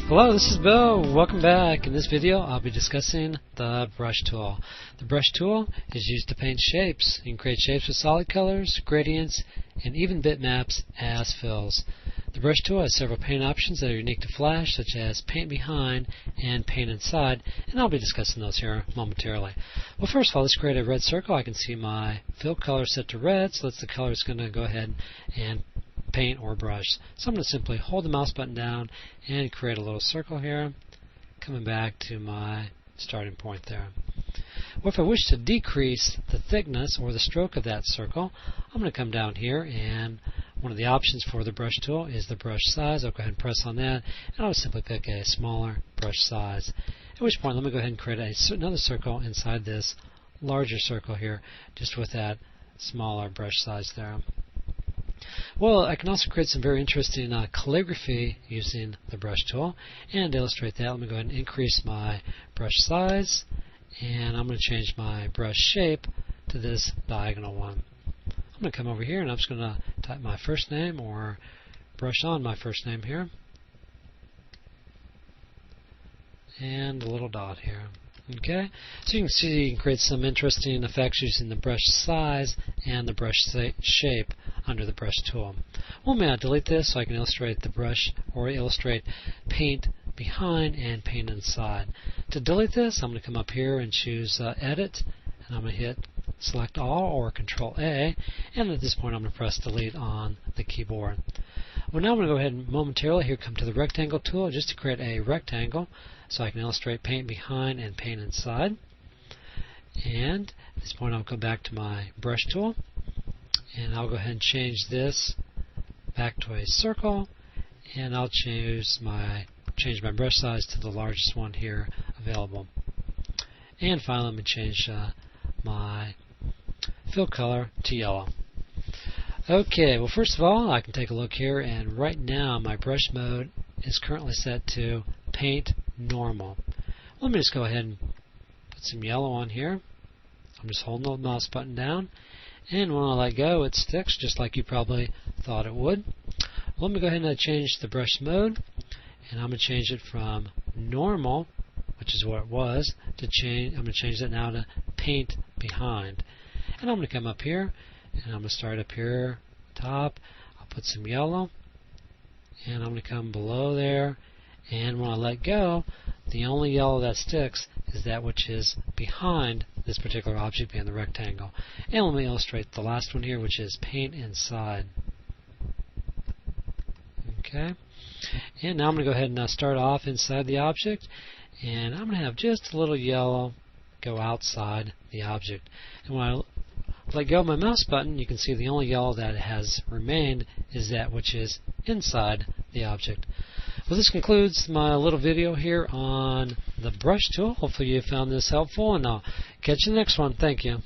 Hello, this is Bill. Welcome back. In this video, I'll be discussing the brush tool. The brush tool is used to paint shapes. You can create shapes with solid colors, gradients, and even bitmaps as fills. The brush tool has several paint options that are unique to Flash, such as paint behind and paint inside, and I'll be discussing those here momentarily. Well, first of all, let's create a red circle. I can see my fill color set to red, so that's the color it's going to go ahead and paint or brush. So I'm going to simply hold the mouse button down and create a little circle here, coming back to my starting point there. Well, if I wish to decrease the thickness or the stroke of that circle, I'm going to come down here, and one of the options for the brush tool is the brush size. I'll go ahead and press on that, and I'll simply pick a smaller brush size. At which point, let me go ahead and create another circle inside this larger circle here, just with that smaller brush size there. Well, I can also create some very interesting calligraphy using the brush tool. And to illustrate that, let me go ahead and increase my brush size, and I'm going to change my brush shape to this diagonal one. I'm going to come over here, and I'm just going to type my first name or brush on my first name here, and a little dot here. Okay, so you can see you can create some interesting effects using the brush size and the brush shape under the brush tool. Well, may I delete this so I can illustrate the brush or illustrate paint behind and paint inside. To delete this, I'm going to come up here and choose Edit, and I'm going to hit Select All or Control A, and at this point I'm going to press Delete on the keyboard. Well, now I'm going to go ahead and momentarily here come to the Rectangle tool just to create a rectangle so I can illustrate paint behind and paint inside. And at this point I'll go back to my brush tool, and I'll go ahead and change this back to a circle, and I'll change my brush size to the largest one here available. And finally, let me change my fill color to yellow. Okay, well, first of all, I can take a look here, and right now my brush mode is currently set to paint normal. Let me just go ahead and put some yellow on here. I'm just holding the mouse button down, and when I let go, it sticks just like you probably thought it would. Let me go ahead and change the brush mode, and I'm going to change it from normal, which is what it was, to change. I'm going to change that now to paint behind. And I'm going to come up here, and I'm going to start up here top. I'll put some yellow, and I'm going to come below there, and when I let go, the only yellow that sticks is that which is behind this particular object, being the rectangle. And let me illustrate the last one here, which is paint inside. Okay, and now I'm going to go ahead and start off inside the object, and I'm going to have just a little yellow go outside the object. And when I let go of my mouse button, you can see the only yellow that has remained is that which is inside the object. Well, this concludes my little video here on the brush tool. Hopefully you found this helpful, and I'll catch you in the next one. Thank you.